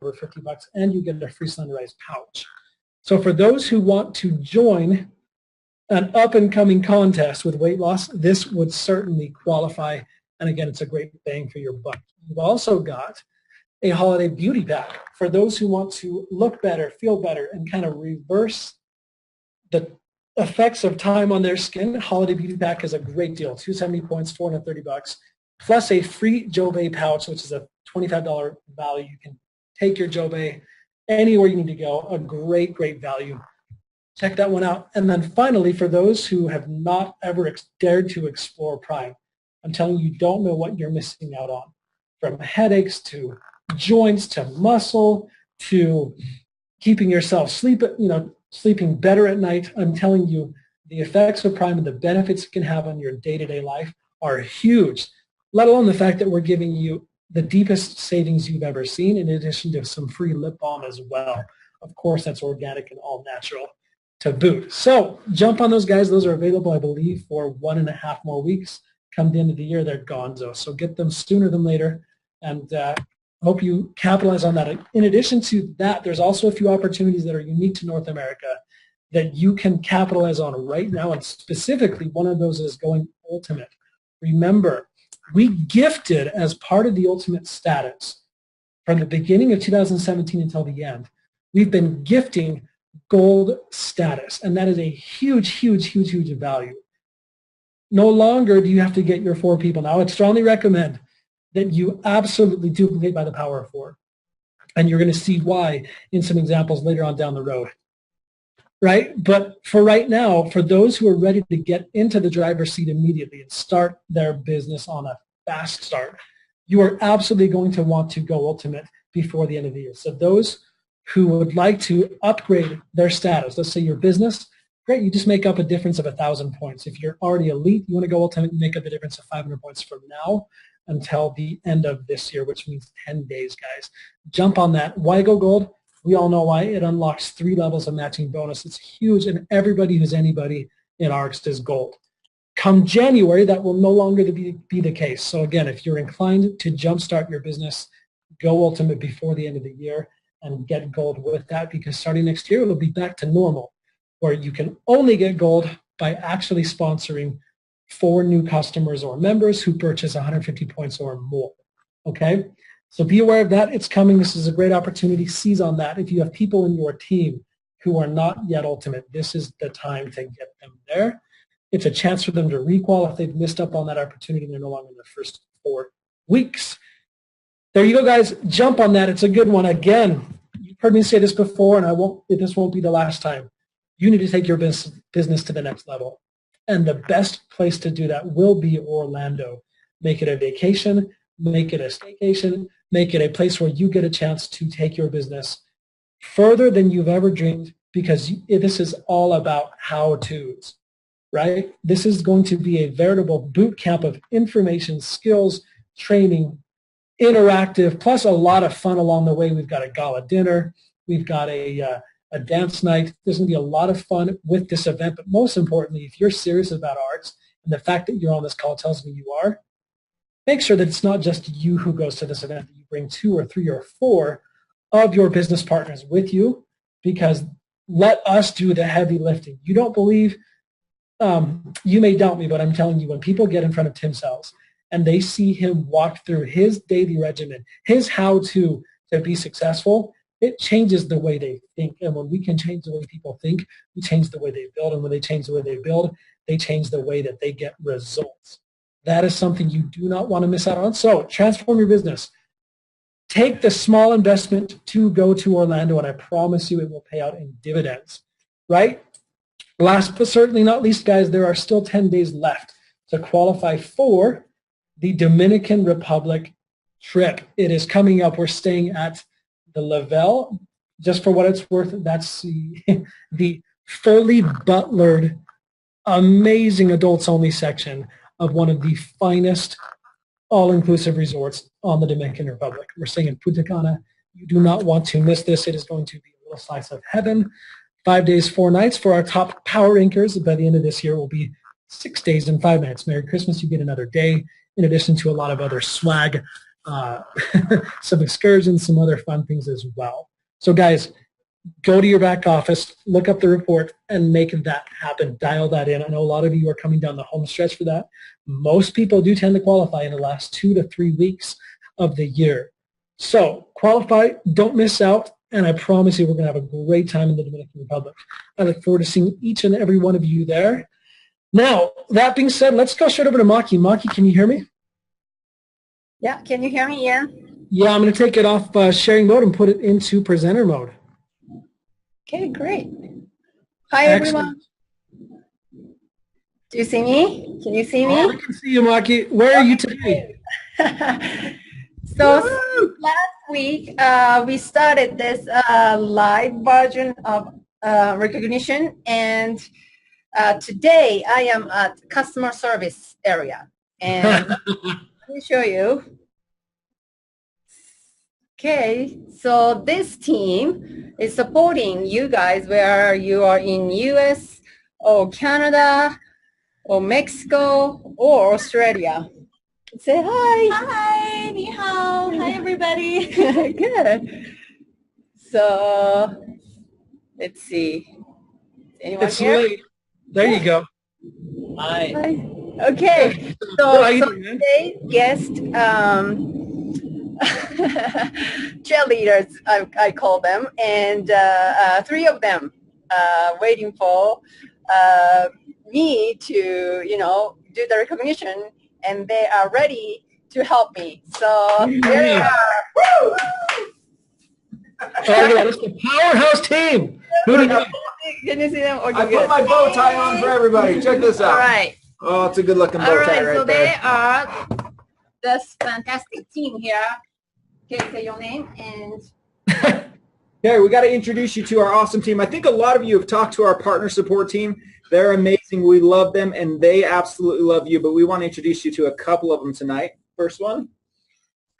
over 50 bucks, and you get a free Sunrise pouch. So for those who want to join an up-and-coming contest with weight loss, this would certainly qualify. And again, it's a great bang for your buck. You've also got a holiday beauty pack for those who want to look better, feel better, and kind of reverse the effects of time on their skin. Holiday beauty pack is a great deal. 270 points, 430 bucks, plus a free Jobay pouch, which is a $25 value. You can take your Jobay anywhere you need to go. A great, great value. Check that one out. And then finally, for those who have not ever dared to explore Prime, I'm telling you, you don't know what you're missing out on. From headaches to joints to muscle to keeping yourself sleeping better at night. I'm telling you, the effects of Prime and the benefits it can have on your day-to-day life are huge, let alone the fact that we're giving you the deepest savings you've ever seen, in addition to some free lip balm as well. Of course, that's organic and all natural to boot. So jump on those, guys. Those are available, I believe, for 1.5 more weeks. Come the end of the year, they're gonzo. So get them sooner than later, and hope you capitalize on that. In addition to that, there's also a few opportunities that are unique to North America that you can capitalize on right now, and specifically one of those is going Ultimate. Remember, we gifted, as part of the Ultimate status, from the beginning of 2017 until the end, we've been gifting Gold status, and that is a huge, huge, huge, huge value. No longer do you have to get your 4 people. Now, I'd strongly recommend that you absolutely duplicate by the power of 4, and you're going to see why in some examples later on down the road. Right? But for right now, for those who are ready to get into the driver's seat immediately and start their business on a fast start, you are absolutely going to want to go Ultimate before the end of the year. So those who would like to upgrade their status, let's say your business, great, you just make up a difference of 1,000 points. If you're already elite, you want to go Ultimate, you make up a difference of 500 points from now until the end of this year, which means 10 days, guys. Jump on that. Why go Gold? We all know why. It unlocks 3 levels of matching bonus. It's huge, and everybody who's anybody in ARX is Gold. Come January, that will no longer be the case. So again, if you're inclined to jumpstart your business, go Ultimate before the end of the year and get Gold with that, because starting next year, it'll be back to normal, where you can only get Gold by actually sponsoring 4 new customers or members who purchase 150 points or more. Okay? So be aware of that. It's coming. This is a great opportunity. Seize on that. If you have people in your team who are not yet Ultimate, this is the time to get them there. It's a chance for them to requal if they've missed up on that opportunity and they're no longer in the first 4 weeks. There you go, guys. Jump on that. It's a good one. Again, you've heard me say this before, and this won't be the last time. You need to take your business to the next level. And the best place to do that will be Orlando. Make it a vacation, make it a staycation, make it a place where you get a chance to take your business further than you've ever dreamed, because this is all about how-tos, right? This is going to be a veritable boot camp of information, skills, training, interactive, plus a lot of fun along the way. We've got a gala dinner. We've got a dance night. There's going to be a lot of fun with this event, but most importantly, if you're serious about ARX, and the fact that you're on this call tells me you are, make sure that it's not just you who goes to this event, that you bring 2 or 3 or 4 of your business partners with you, because let us do the heavy lifting. You don't believe, you may doubt me, but I'm telling you, when people get in front of Tim Sells and they see him walk through his daily regimen, his how-to be successful, it changes the way they think. And when we can change the way people think, we change the way they build. And when they change the way they build, they change the way that they get results. That is something you do not want to miss out on. So transform your business. Take the small investment to go to Orlando, and I promise you it will pay out in dividends, right? Last but certainly not least, guys, there are still 10 days left to qualify for the Dominican Republic trip. It is coming up. We're staying at the Lavelle. Just for what it's worth, that's the fully butlered, amazing adults-only section of one of the finest all-inclusive resorts on the Dominican Republic. We're staying in Punta Cana. You do not want to miss this. It is going to be a little slice of heaven. 5 days, 4 nights for our top power rankers. By the end of this year, will be 6 days and 5 nights. Merry Christmas. You get another day, in addition to a lot of other swag some excursions, some other fun things as well. So guys, go to your back office, look up the report, and make that happen. Dial that in. I know a lot of you are coming down the home stretch for that. Most people do tend to qualify in the last 2 to 3 weeks of the year. So qualify, don't miss out, and I promise you we're going to have a great time in the Dominican Republic. I look forward to seeing each and every one of you there. Now, that being said, let's go straight over to Maki. Maki, can you hear me? Yeah, can you hear me, Ian? Yeah, I'm going to take it off sharing mode and put it into presenter mode. Okay, great. Hi, everyone. Do you see me? Can you see me? Oh, I can see you, Maki. Where are you today? So last week, we started this live version of recognition, and today I am at customer service area. And let me show you. Okay, so this team is supporting you guys where you are in US or Canada or Mexico or Australia. Say hi. Hi, ni hao. Hi, everybody. Good. So let's see. Anyone It's here? late. There you go. Hi. Okay. So today's guest, cheerleaders, I call them, and 3 of them waiting for me to, do the recognition, and they are ready to help me. So here they are. Woo! Oh, yeah, that's the powerhouse team. Who do you got? Can you see them? Okay, I put my bow tie on for everybody. Check this out. All right. Oh, it's a good looking bow All tie right, right so there. they are this fantastic team here. Okay, say your name and Okay, we got to introduce you to our awesome team. I think a lot of you have talked to our partner support team. They're amazing. We love them, and they absolutely love you, but we want to introduce you to a couple of them tonight. First one.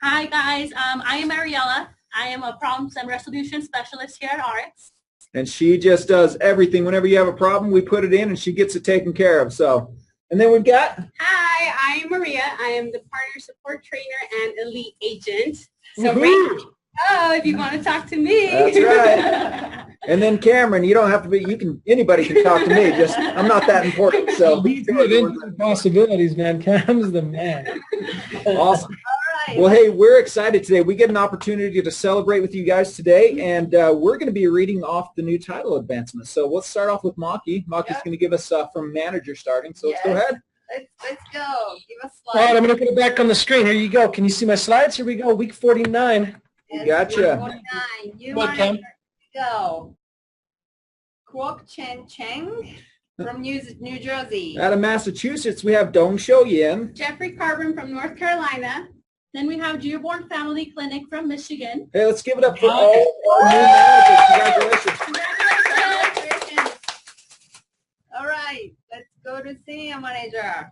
Hi, guys. I am Ariella. I am a problems and resolution specialist here at RX. And she just does everything. Whenever you have a problem, we put it in, and she gets it taken care of. So, and then we've got. Hi, I'm Maria. I am the partner support trainer and elite agent. So if you want to talk to me. That's right. And then Cameron, you don't have to be. Anybody can talk to me. Just I'm not that important. So We do have infinite possibilities, man. Cam's the man. awesome. all right. Well, hey, we're excited today. We get an opportunity to celebrate with you guys today, and we're going to be reading off the new title advancements. So let's start off with Maki. Maki's going to give us from manager starting. So let's go ahead. Let's go. Give us All right, slides. I'm going to put it back on the screen. Here you go. Can you see my slides? Here we go. Week 49. Gotcha. 49. You Go ahead, Cam. go. Kwok Chen Cheng from New Jersey. Out of Massachusetts, we have Dong Shou Yin. Jeffrey Carbon from North Carolina. Then we have Dearborn Family Clinic from Michigan. Hey, let's give it up for all our new managers. Congratulations. Congratulations. All right, let's go to senior manager.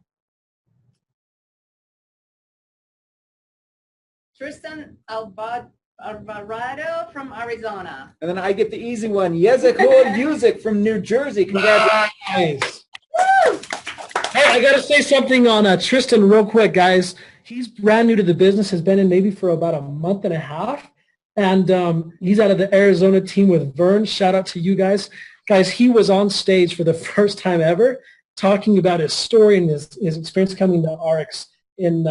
Tristan Alvarado from Arizona. And then I get the easy one, Yezekul Yuzik from New Jersey. Congratulations. Nice. Hey, I got to say something on Tristan real quick, guys. He's brand new to the business, has been in maybe for about a month and a half. And he's out of the Arizona team with Vern. Shout out to you guys. Guys, he was on stage for the first time ever talking about his story and his experience coming to RX in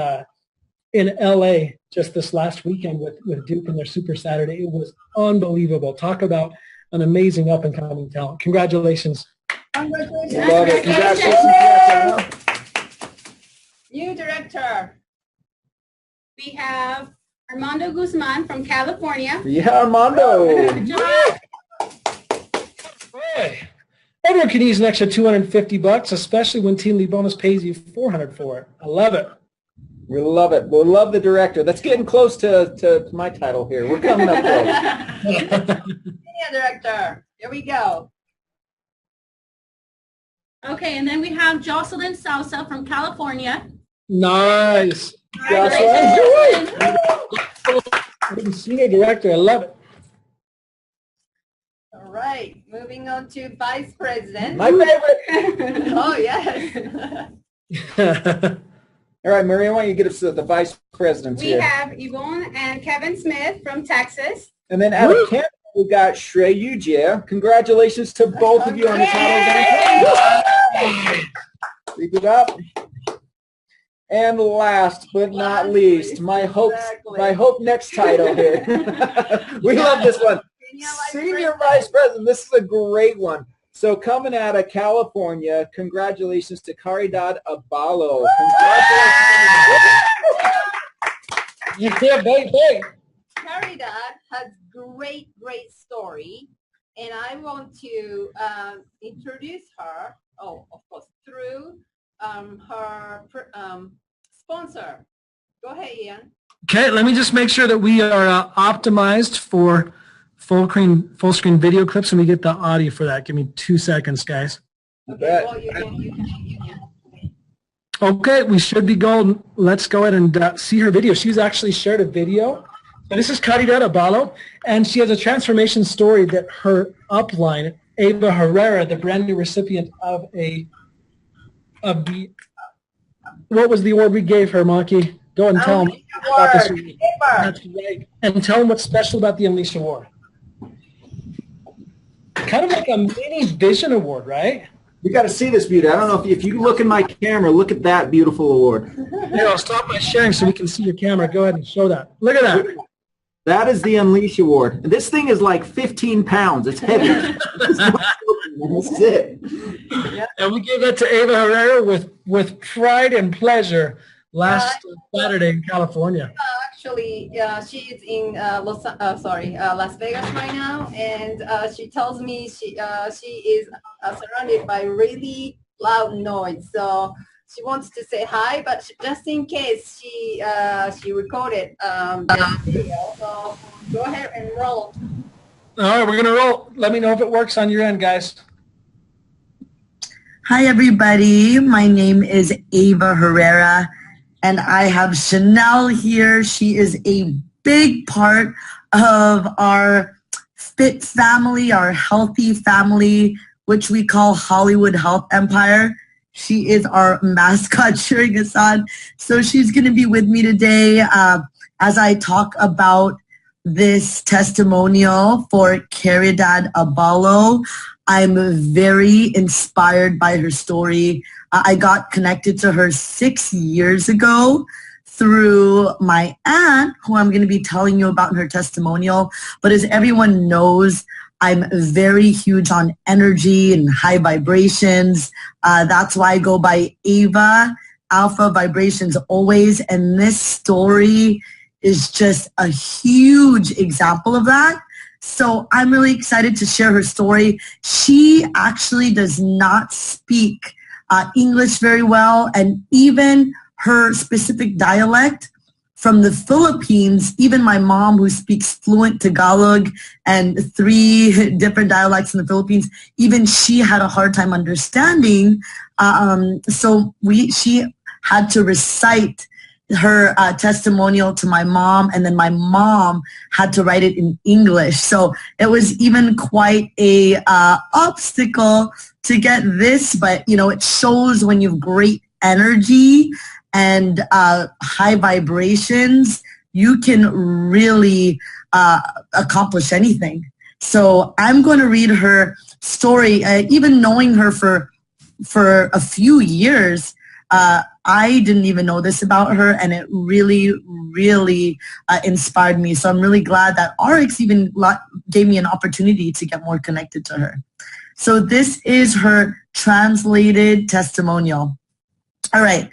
LA just this last weekend with Duke and their Super Saturday. It was unbelievable. Talk about an amazing up-and-coming talent. Congratulations. Congratulations. Love it. Congratulations. New director. We have Armando Guzman from California. Yeah, Armando. Hey. Everyone can use an extra $250, especially when Team Lead Bonus pays you $400 for it. I love it. We love it. We love the director. That's getting close to my title here. We're coming up close. Senior director. Here we go. Okay, and then we have Jocelyn Salsa from California. Nice. Congratulations. Senior director, I love it. All right, moving on to vice president. My favorite. Oh, yes. All right, Maria, why don't you get us to the vice presidents We here? have Yvonne and Kevin Smith from Texas. And then out of Canada, we've got Shreyu Jia. Congratulations to both of you on the title. Keep it up. And last but not least, my hope next title here. We love this one. Senior Vice President. This is a great one. So coming out of California, congratulations to Caridad Abalo. Yeah, baby. Caridad has great story, and I want to introduce her. Oh, of course, through her sponsor. Go ahead, Ian. Okay, let me just make sure that we are optimized for full screen video clips, and we get the audio for that. Give me 2 seconds, guys. Okay, well, you can. Okay, we should be golden. Let's go ahead and see her video. She's actually shared a video. So this is Caridad Abalo, and she has a transformation story that her upline, Ava Herrera, the brand new recipient of the, what was the award we gave her, Maki? Go and tell them about this award. That's right. And tell them what's special about the Unleash Award. Kind of like a mini Vision Award, right? You got to see this beauty. I don't know if you look in my camera, look at that beautiful award. Here, I'll stop my sharing so we can see your camera. Go ahead and show that. Look at that. That is the Unleash Award. This thing is like 15 pounds. It's heavy. That's it. And we gave that to Ava Herrera with pride and pleasure last Saturday in California. Actually, she is in Las Vegas right now, and she tells me she is surrounded by really loud noise. So she wants to say hi, but just in case she recorded the video. So go ahead and roll. All right, we're gonna roll. Let me know if it works on your end, guys. Hi, everybody. My name is Ava Herrera, and I have Chanel here. She is a big part of our fit family, our healthy family, which we call Hollywood Health Empire. She is our mascot cheering us on. So she's going to be with me today as I talk about this testimonial for Caridad Abalo. I'm very inspired by her story. I got connected to her 6 years ago through my aunt, who I'm going to be telling you about in her testimonial. But as everyone knows, I'm very huge on energy and high vibrations. That's why I go by Ava, Alpha Vibrations always. And this story is just a huge example of that. So I'm really excited to share her story. She actually does not speak English very well, and even her specific dialect from the Philippines, even my mom, who speaks fluent Tagalog and 3 different dialects in the Philippines, even she had a hard time understanding. So she had to recite her testimonial to my mom, and then my mom had to write it in English. So it was even quite a obstacle to get this, but it shows when you have great energy and high vibrations, you can really accomplish anything. So I'm going to read her story. Even knowing her for a few years, I didn't even know this about her, and it really, really inspired me. So I'm really glad that RX even gave me an opportunity to get more connected to her. So this is her translated testimonial. All right.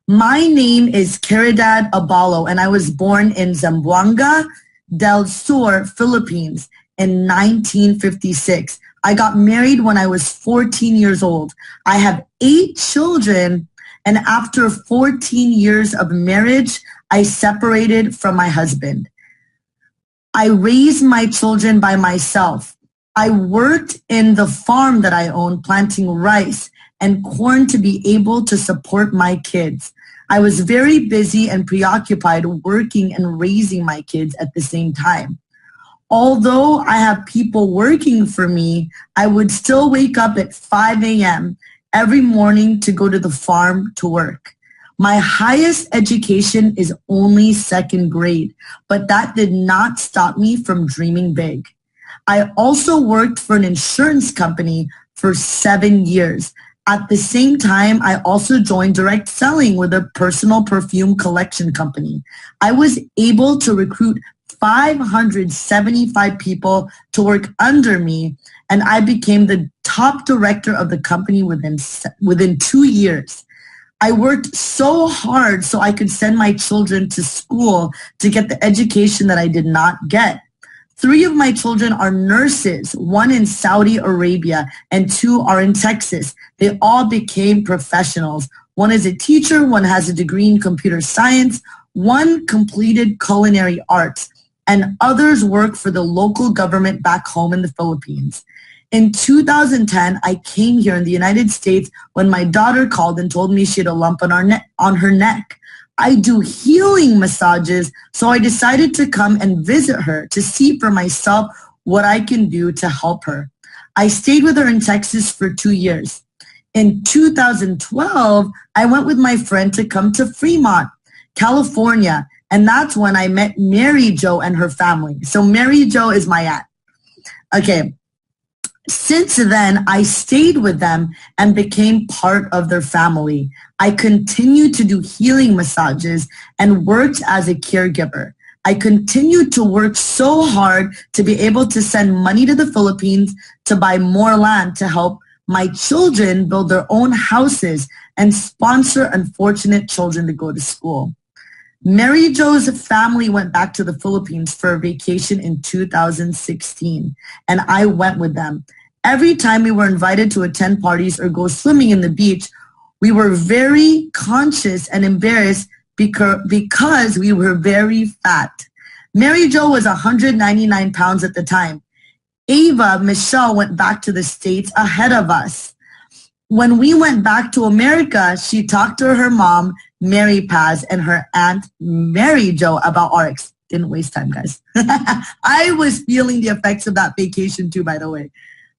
My name is Caridad Abalo, and I was born in Zamboanga del Sur, Philippines in 1956. I got married when I was 14 years old. I have 8 children, and after 14 years of marriage, I separated from my husband. I raised my children by myself. I worked in the farm that I owned, planting rice and corn to be able to support my kids. I was very busy and preoccupied working and raising my kids at the same time. Although I have people working for me, I would still wake up at 5 a.m. every morning to go to the farm to work. My highest education is only second grade, but that did not stop me from dreaming big. I also worked for an insurance company for 7 years. At the same time, I also joined direct selling with a personal perfume collection company. I was able to recruit 575 people to work under me, and I became the top director of the company within 2 years. I worked so hard so I could send my children to school to get the education that I did not get. 3 of my children are nurses, 1 in Saudi Arabia and 2 are in Texas. They all became professionals. 1 is a teacher, 1 has a degree in computer science, 1 completed culinary arts, and others work for the local government back home in the Philippines. In 2010, I came here in the United States when my daughter called and told me she had a lump on her neck. I do healing massages, so I decided to come and visit her to see for myself what I can do to help her. I stayed with her in Texas for 2 years. In 2012, I went with my friend to come to Fremont, California, and that's when I met Mary Jo and her family. So Mary Jo is my aunt. Okay. Since then, I stayed with them and became part of their family. I continued to do healing massages and worked as a caregiver. I continued to work so hard to be able to send money to the Philippines to buy more land to help my children build their own houses and sponsor unfortunate children to go to school. Mary Jo's family went back to the Philippines for a vacation in 2016, and I went with them. Every time we were invited to attend parties or go swimming in the beach, we were very conscious and embarrassed because we were very fat. Mary Jo was 199 pounds at the time. Ava Michelle went back to the States ahead of us. When we went back to America, she talked to her mom, Mary Paz, and her aunt, Mary Jo, about RX. Didn't waste time, guys. I was feeling the effects of that vacation too, by the way.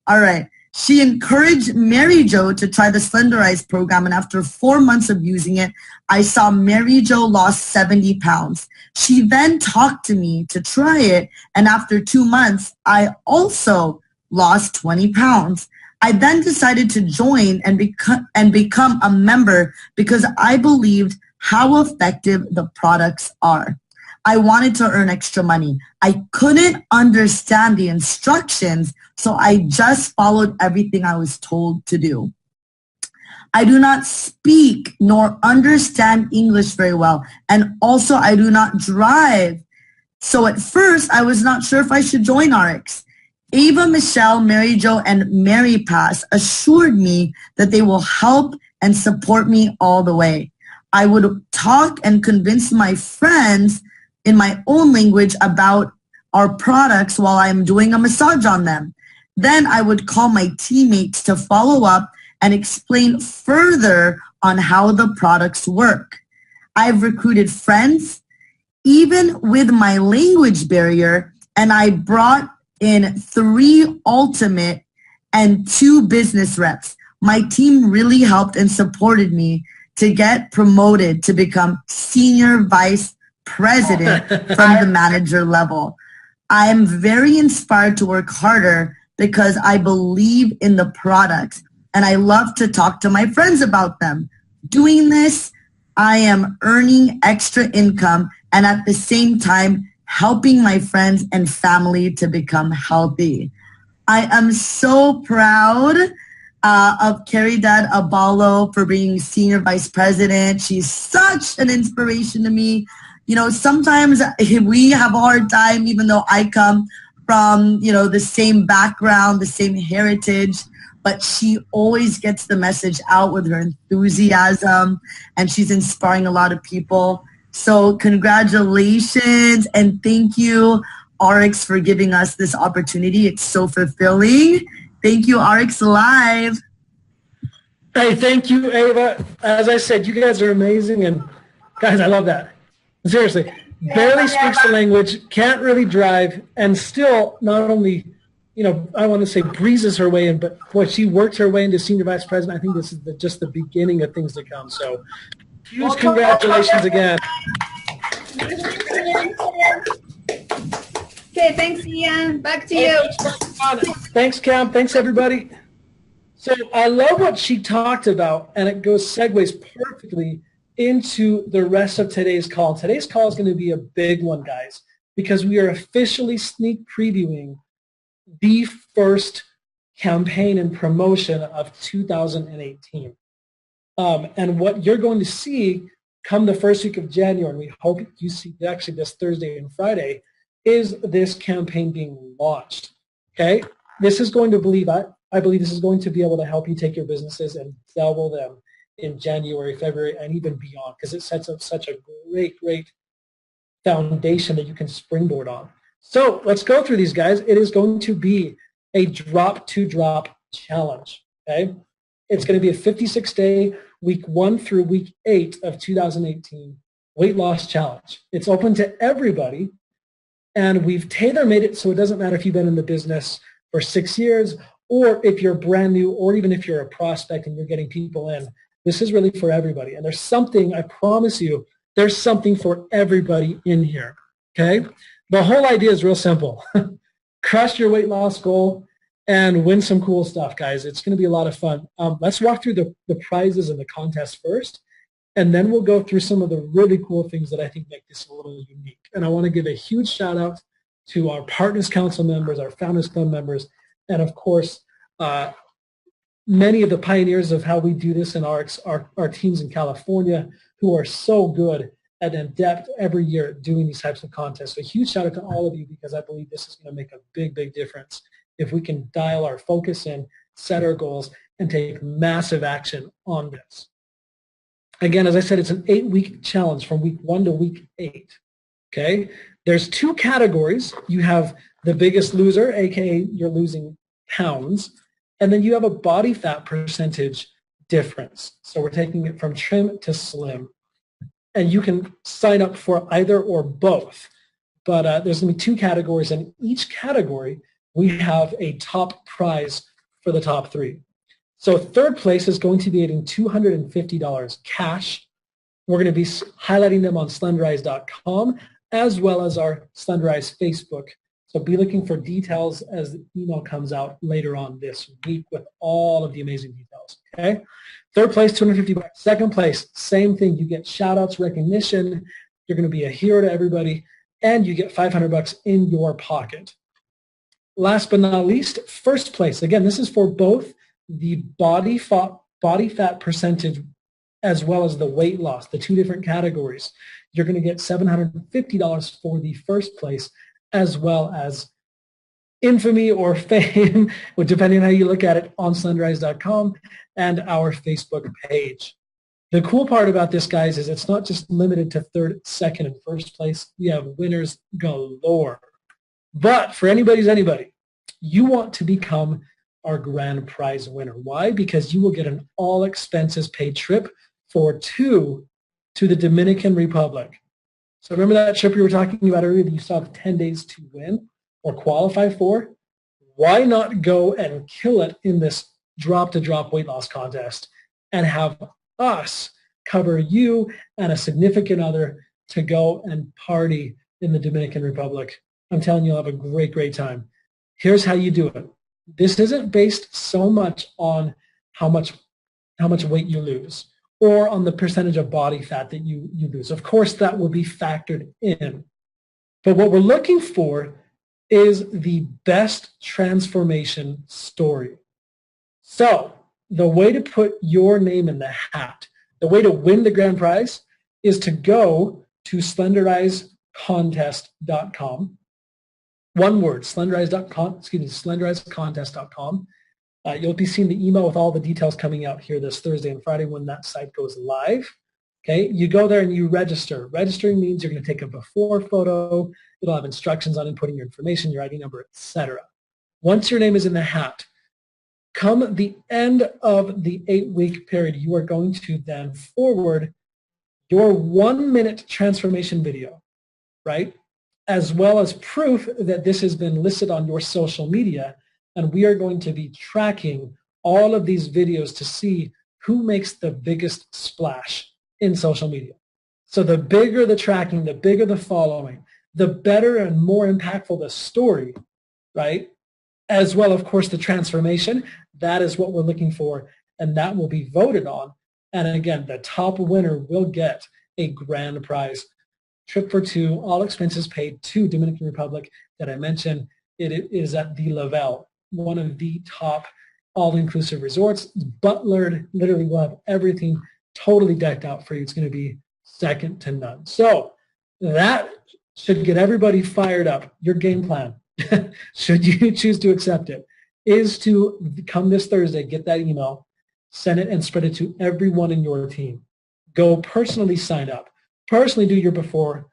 All right. She encouraged Mary Jo to try the Slenderize program, and after 4 months of using it, I saw Mary Jo lost 70 pounds. She then talked to me to try it, and after 2 months, I also lost 20 pounds. I then decided to join and become a member because I believed how effective the products are. I wanted to earn extra money. I couldn't understand the instructions, so I just followed everything I was told to do. I do not speak nor understand English very well, and also I do not drive. So at first, I was not sure if I should join RX. Ava, Michelle, Mary Jo, and Mary Paz assured me that they will help and support me all the way. I would talk and convince my friends in my own language about our products while I'm doing a massage on them. Then I would call my teammates to follow up and explain further on how the products work. I've recruited friends, even with my language barrier, and I brought in 3 ultimate and 2 business reps. My team really helped and supported me to get promoted to become senior vice president from the manager level. I am very inspired to work harder because I believe in the products and I love to talk to my friends about them. Doing this, I am earning extra income and at the same time helping my friends and family to become healthy. I am so proud of Caridad Abalo for being senior vice president. She's such an inspiration to me. You know, sometimes we have a hard time, even though I come from, you know, the same background, the same heritage, but she always gets the message out with her enthusiasm, and she's inspiring a lot of people. So congratulations and thank you, RX, for giving us this opportunity. It's so fulfilling. Thank you, RX Live. Hey, thank you, Ava. As I said, you guys are amazing, and guys, I love that. Seriously, barely speaks the language, can't really drive, and still not only, you know, I want to say breezes her way in, but boy, she worked her way into senior vice president. I think this is just the beginning of things to come. So Huge congratulations again. Okay, thanks, Ian. Back to you. Thanks, Cam. Thanks, everybody. So I love what she talked about, and it segues perfectly into the rest of today's call. Today's call is going to be a big one, guys, because we are officially sneak previewing the first campaign and promotion of 2018. And what you're going to see come the first week of January, and we hope you see actually this Thursday and Friday, is this campaign being launched. Okay? This is going to I believe this is going to be able to help you take your businesses and double them in January, February, and even beyond, because it sets up such a great foundation that you can springboard on. So let's go through these, guys. It is going to be a drop-to-drop challenge. Okay? It's going to be a 56-day, week 1 through week 8 of 2018 weight loss challenge. It's open to everybody, and we've tailor-made it so it doesn't matter if you've been in the business for 6 years, or if you're brand new, or even if you're a prospect and you're getting people in. This is really for everybody. And there's something, I promise you, there's something for everybody in here. Okay? The whole idea is real simple. Crush your weight loss goal and win some cool stuff, guys. It's going to be a lot of fun. Let's walk through the prizes and the contest first, and then we'll go through some of the really cool things that I think make this a little unique. And I want to give a huge shout out to our Partners Council members, our Founders Club members, and of course, many of the pioneers of how we do this in our teams in California, who are so good and adept every year doing these types of contests. So a huge shout out to all of you, because I believe this is going to make a big difference if we can dial our focus in, set our goals, and take massive action on this. Again, as I said, it's an 8-week challenge from week 1 to week 8. Okay? There's 2 categories. You have the biggest loser, aka you're losing pounds, and then you have a body fat percentage difference. So we're taking it from trim to slim. And you can sign up for either or both. But there's going to be 2 categories, and each category we have a top prize for the top 3. So third place is going to be getting $250 cash. We're going to be highlighting them on Slenderize.com as well as our Slenderize Facebook. So be looking for details as the email comes out later on this week with all of the amazing details. Okay. Third place, $250. Second place, same thing. You get shout outs, recognition. You're going to be a hero to everybody, and you get $500 in your pocket. Last but not least, first place. Again, this is for both the body fat percentage as well as the weight loss, the 2 different categories. You're going to get $750 for the first place, as well as infamy or fame, depending on how you look at it, on Slenderize.com and our Facebook page. The cool part about this, guys, is it's not just limited to third, second, and first place. We have winners galore. But for anybody, you want to become our grand prize winner. Why? Because you will get an all expenses paid trip for 2 to the Dominican Republic. So remember that trip we were talking about earlier that you still have 10 days to win or qualify for? Why not go and kill it in this drop-to-drop weight loss contest and have us cover you and a significant other to go and party in the Dominican Republic? I'm telling you, you'll have a great time. Here's how you do it. This isn't based so much on how much weight you lose or on the percentage of body fat that you lose. Of course, that will be factored in. But what we're looking for is the best transformation story. So the way to put your name in the hat, the way to win the grand prize is to go to slenderizecontest.com. One word, slenderizecontest.com. You'll be seeing the email with all the details coming out here this Thursday and Friday when that site goes live. Okay, you go there and you register. Registering means you're going to take a before photo. It'll have instructions on inputting your information, your ID number, etc. Once your name is in the hat, come the end of the 8-week period, you are going to then forward your 1-minute transformation video, right? As well as proof that this has been listed on your social media, and we are going to be tracking all of these videos to see who makes the biggest splash in social media. So the bigger the tracking, the bigger the following, the better and more impactful the story, right? As well, of course, the transformation. That is what we're looking for, and that will be voted on. And again, the top winner will get a grand prize. Trip for two, all expenses paid to Dominican Republic that I mentioned. It is at the Lavelle, one of the top all-inclusive resorts. Butlered, literally will have everything totally decked out for you. It's going to be second to none. So that should get everybody fired up. Your game plan, should you choose to accept it, is to come this Thursday, get that email, send it and spread it to everyone in your team. Go personally sign up. Personally do your before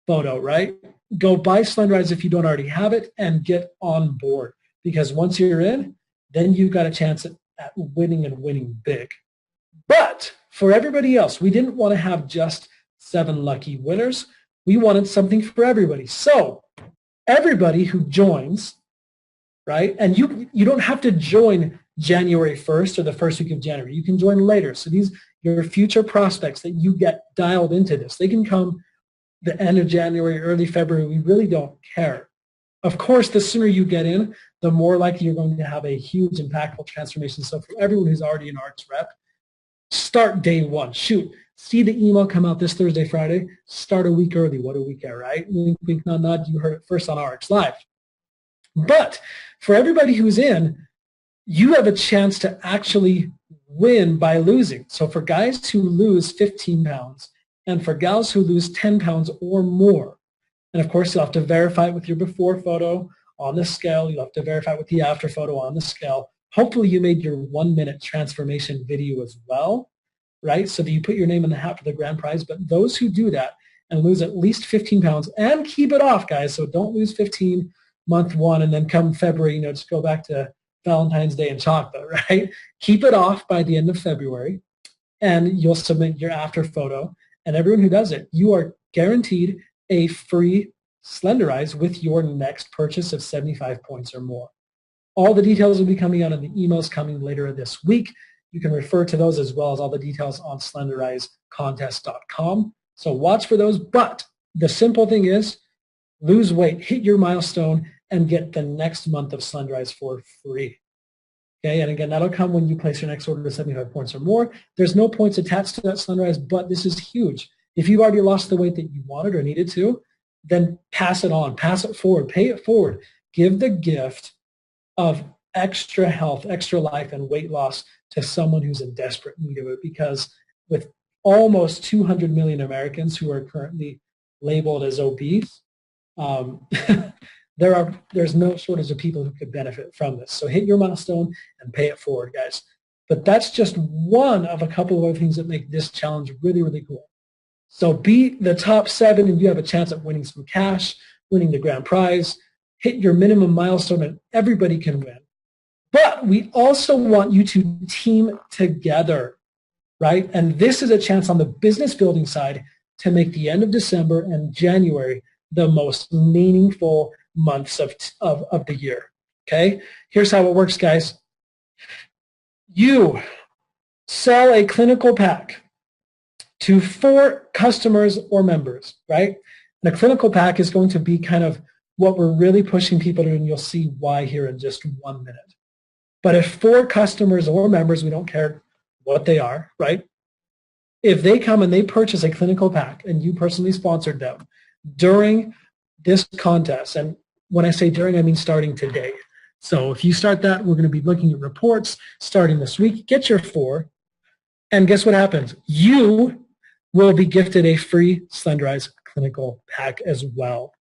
photo, right? Go buy Slenderize if you don't already have it and get on board, because once you're in, then you've got a chance at winning and winning big. But for everybody else, we didn't want to have just 7 lucky winners. We wanted something for everybody. So everybody who joins, right? And you don't have to join January 1st or the first week of January. You can join later. So these your future prospects that you get dialed into this. They can come the end of January, early February. We really don't care. Of course, the sooner you get in, the more likely you're going to have a huge impactful transformation. So for everyone who's already an ARX rep, start day one. Shoot, see the email come out this Thursday, Friday. Start a week early. What do we care, right? Wink, wink, nod, nod. You heard it first on ARX Live. But for everybody who's in, you have a chance to actually win by losing. So for guys who lose 15 pounds and for gals who lose 10 pounds or more, and of course you'll have to verify it with your before photo on the scale. You'll have to verify it with the after photo on the scale. Hopefully you made your 1-minute transformation video as well, right? So that you put your name in the hat for the grand prize. But those who do that and lose at least 15 pounds and keep it off, guys. So don't lose 15 month one and then come February, just go back to Valentine's Day and chocolate, right? Keep it off by the end of February and you'll submit your after photo. And everyone who does it, you are guaranteed a free Slenderize with your next purchase of 75 points or more. All the details will be coming out in the emails coming later this week. You can refer to those as well as all the details on slenderizecontest.com. So watch for those. But the simple thing is lose weight, hit your milestone, and get the next month of Slenderize for free. Okay, and again, that'll come when you place your next order to 75 points or more. There's no points attached to that Slenderize, but this is huge. If you've already lost the weight that you wanted or needed to, then pass it on, pass it forward, pay it forward. Give the gift of extra health, extra life, and weight loss to someone who's in desperate need of it, because with almost 200 million Americans who are currently labeled as obese, there's no shortage of people who could benefit from this. So hit your milestone and pay it forward, guys. But that's just one of a couple of other things that make this challenge really, really cool. So beat the top 7 and you have a chance at winning some cash, winning the grand prize, hit your minimum milestone, and everybody can win. But we also want you to team together, right? And this is a chance on the business building side to make the end of December and January the most meaningful months of the year, okay? Here's how it works, guys. You sell a clinical pack to 4 customers or members, right? And a clinical pack is going to be kind of what we're really pushing people to do, and you'll see why here in just 1 minute. But if 4 customers or members, we don't care what they are, right? If they come and they purchase a clinical pack and you personally sponsored them during this contest, and when I say during, I mean starting today. So if you start that, we're going to be looking at reports starting this week. Get your 4, and guess what happens? You will be gifted a free Slenderize clinical pack as well.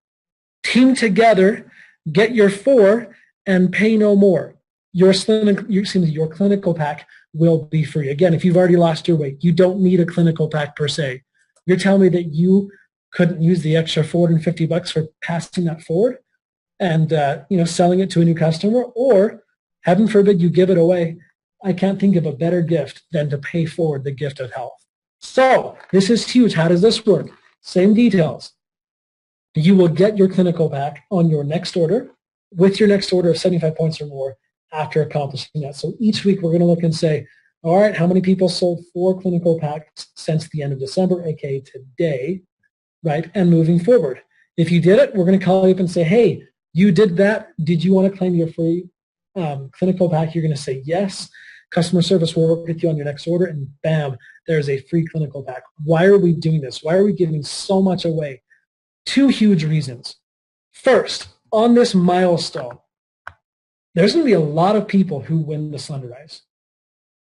Team together, get your 4, and pay no more. Your clinical pack will be free. Again, if you've already lost your weight, you don't need a clinical pack per se. You're telling me that you couldn't use the extra $450 for passing that forward and selling it to a new customer, or heaven forbid you give it away. I can't think of a better gift than to pay forward the gift of health. So this is huge. How does this work? Same details. You will get your clinical pack on your next order with your next order of 75 points or more after accomplishing that. So each week we're going to look and say, All right, how many people sold 4 clinical packs since the end of December, aka today, right? And moving forward. If you did it, we're going to call you up and say, hey, you did that. Did you want to claim your free clinical pack? You're going to say yes. Customer service will work with you on your next order, and bam, there's a free clinical pack. Why are we doing this? Why are we giving so much away? 2 huge reasons. First, on this milestone, there's going to be a lot of people who win the Slenderize.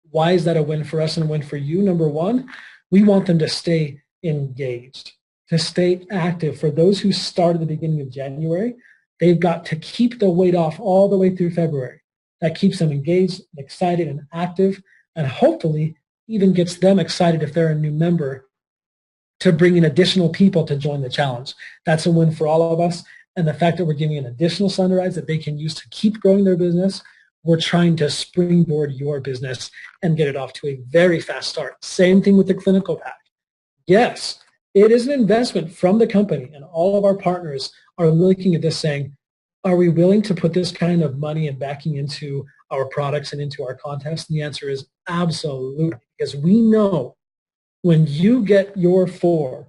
Why is that a win for us and a win for you? Number one, we want them to stay engaged, to stay active. For those who start at the beginning of January, they've got to keep the weight off all the way through February. That keeps them engaged, excited, and active, and hopefully even gets them excited if they're a new member to bring in additional people to join the challenge. That's a win for all of us. And the fact that we're giving an additional Slenderize that they can use to keep growing their business, we're trying to springboard your business and get it off to a very fast start. Same thing with the clinical pack. Yes, it is an investment from the company, and all of our partners are looking at this saying, are we willing to put this kind of money and backing into our products and into our contest? And the answer is absolutely, because we know when you get your 4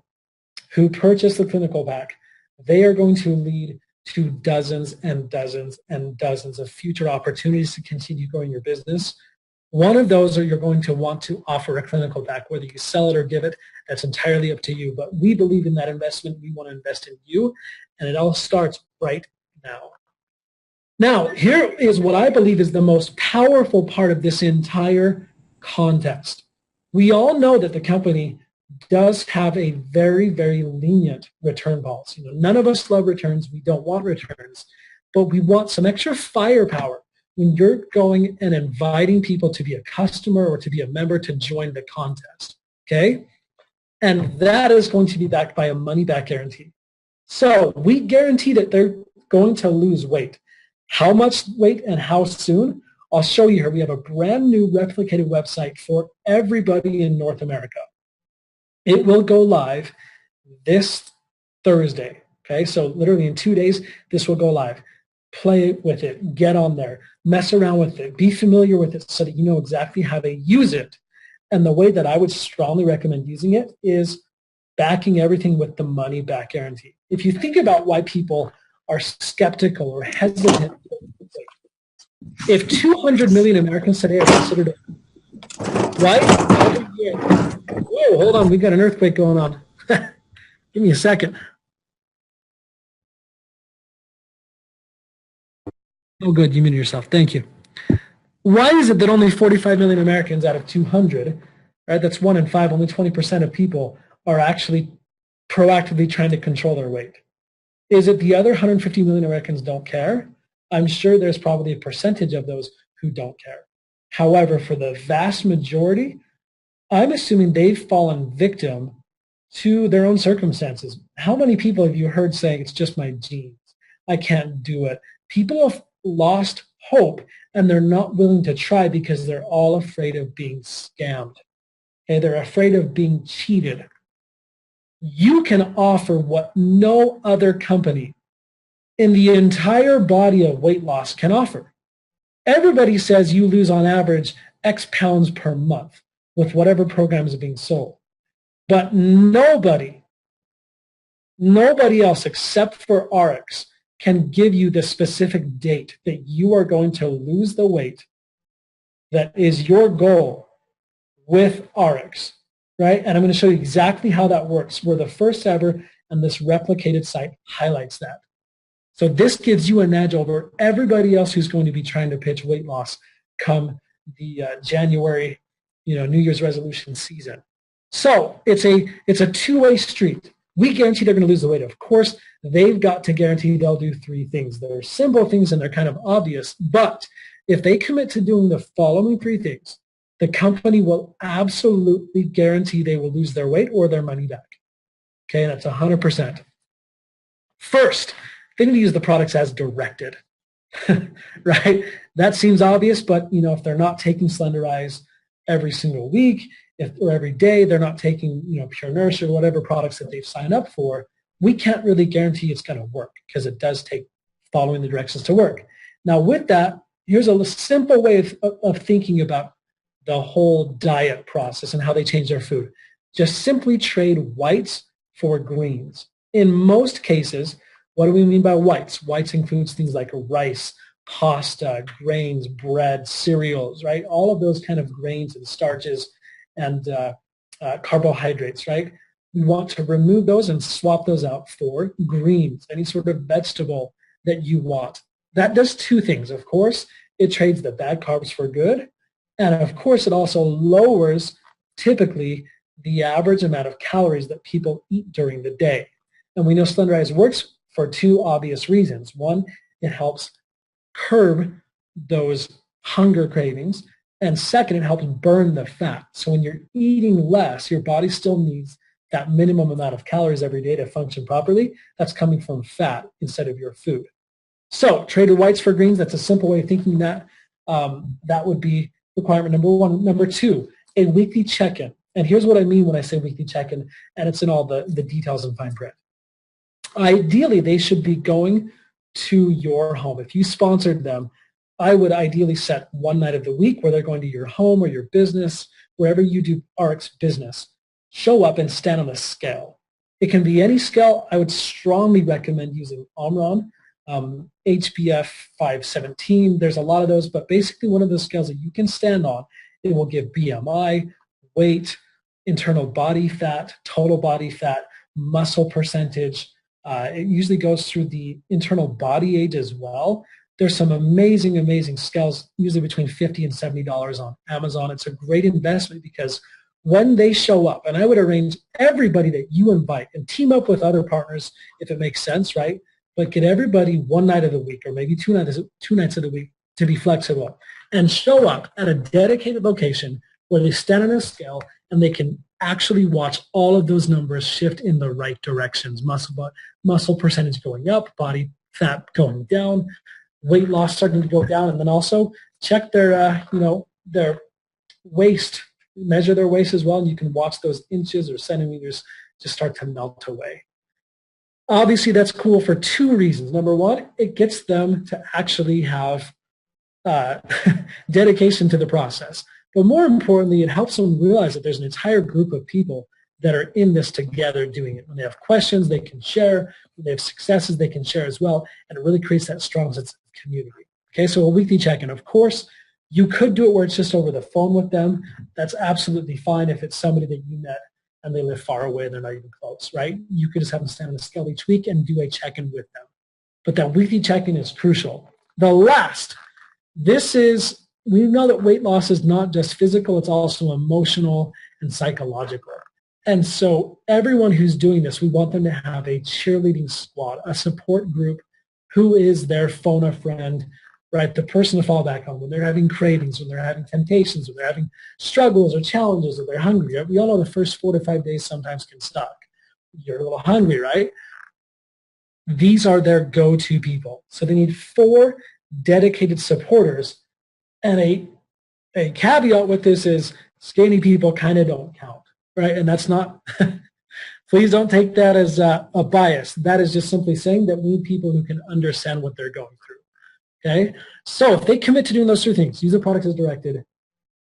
who purchase the clinical pack, they are going to lead to dozens and dozens and dozens of future opportunities to continue growing your business. One of those are you're going to want to offer a clinical pack, whether you sell it or give it, that's entirely up to you. But we believe in that investment. We want to invest in you, and it all starts right now. Now, here is what I believe is the most powerful part of this entire contest. We all know that the company does have a very, very lenient return policy. None of us love returns. We don't want returns, but we want some extra firepower when you're going and inviting people to be a customer or to be a member to join the contest, okay? And that is going to be backed by a money-back guarantee. So we guarantee that they're going to lose weight. How much weight and how soon? I'll show you here. We have a brand new replicated website for everybody in North America. It will go live this Thursday, okay? So literally in 2 days, this will go live. Play with it, get on there, mess around with it, be familiar with it so that you know exactly how to use it. And the way that I would strongly recommend using it is backing everything with the money back guarantee. If you think about why people are skeptical or hesitant, if 200 million Americans today are considered, right? Whoa, hold on, we've got an earthquake going on. Give me a second. Oh, good, you muted yourself. Thank you. Why is it that only 45 million Americans out of 200, right, that's 1 in 5, only 20% of people are actually proactively trying to control their weight? Is it the other 150 million Americans don't care? I'm sure there's probably a percentage of those who don't care. However, for the vast majority, I'm assuming they've fallen victim to their own circumstances. How many people have you heard saying, it's just my genes, I can't do it? People have lost hope, and they're not willing to try because they're all afraid of being scammed. Okay, they're afraid of being cheated. You can offer what no other company in the entire body of weight loss can offer. Everybody says you lose on average X pounds per month with whatever programs are being sold. But nobody else except for RX can give you the specific date that you are going to lose the weight that is your goal with RX, right? And I'm going to show you exactly how that works. We're the first ever, and this replicated site highlights that. So this gives you an edge over everybody else who's going to be trying to pitch weight loss come the January, New Year's resolution season. So it's a two-way street. We guarantee they're going to lose the weight. Of course, they've got to guarantee they'll do 3 things. They're simple things and they're kind of obvious, but if they commit to doing the following 3 things, the company will absolutely guarantee they will lose their weight or their money back. Okay, that's 100%. First, they need to use the products as directed, right? That seems obvious, but if they're not taking Slenderize every single week, or every day, they're not taking Pure Nourish or whatever products that they've signed up for, we can't really guarantee it's going to work because it does take following the directions to work. Now with that, here's a simple way of thinking about the whole diet process and how they change their food. Just simply trade whites for greens. In most cases, what do we mean by whites? Whites includes things like rice, pasta, grains, bread, cereals, right? All of those kind of grains and starches and carbohydrates, right? We want to remove those and swap those out for greens, any sort of vegetable that you want. That does two things. Of course, it trades the bad carbs for good. And of course, it also lowers typically the average amount of calories that people eat during the day. And we know Slenderize works for two obvious reasons. One, it helps curb those hunger cravings. And second, it helps burn the fat. So when you're eating less, your body still needs that minimum amount of calories every day to function properly. That's coming from fat instead of your food. So traded whites for greens, that's a simple way of thinking that. That would be requirement number one. Number two, a weekly check-in. And here's what I mean when I say weekly check-in, and it's in all the details in fine print. Ideally, they should be going to your home. If you sponsored them, I would ideally set one night of the week where they're going to your home or your business, wherever you do RX business. Show up and stand on a scale. It can be any scale. I would strongly recommend using Omron, HBF 517. There's a lot of those, but basically one of those scales that you can stand on, it will give BMI, weight, internal body fat, total body fat, muscle percentage. It usually goes through the internal body age as well. There's some amazing, amazing scales, usually between $50 and $70 on Amazon. It's a great investment because when they show up, and I would arrange everybody that you invite and team up with other partners if it makes sense, right? But get everybody one night of the week or maybe two nights of the week to be flexible and show up at a dedicated location where they stand on a scale and they can actually watch all of those numbers shift in the right directions. Muscle percentage going up, body fat going down, weight loss starting to go down, and then also check their, their waist, measure their waist as well, and you can watch those inches or centimeters just start to melt away. Obviously, that's cool for two reasons. Number one, it gets them to actually have dedication to the process. But more importantly, it helps them realize that there's an entire group of people that are in this together doing it. When they have questions, they can share. When they have successes, they can share as well. And it really creates that strong sense of community. Okay, so a weekly check-in. Of course, you could do it where it's just over the phone with them. That's absolutely fine if it's somebody that you met and they live far away and they're not even close, right? You could just have them stand on the scale each week and do a check-in with them. But that weekly check-in is crucial. The last, we know that weight loss is not just physical, it's also emotional and psychological. And so everyone who's doing this, we want them to have a cheerleading squad, a support group who is their phone a friend, right? The person to fall back on when they're having cravings, when they're having temptations, when they're having struggles or challenges, or they're hungry. We all know the first 4 to 5 days sometimes can suck. You're a little hungry, right? These are their go-to people. So they need 4 dedicated supporters. And a caveat with this is skinny people kind of don't count, right? And that's not, please don't take that as a bias. That is just simply saying that we need people who can understand what they're going through, okay? So if they commit to doing those 2 things, use the product as directed,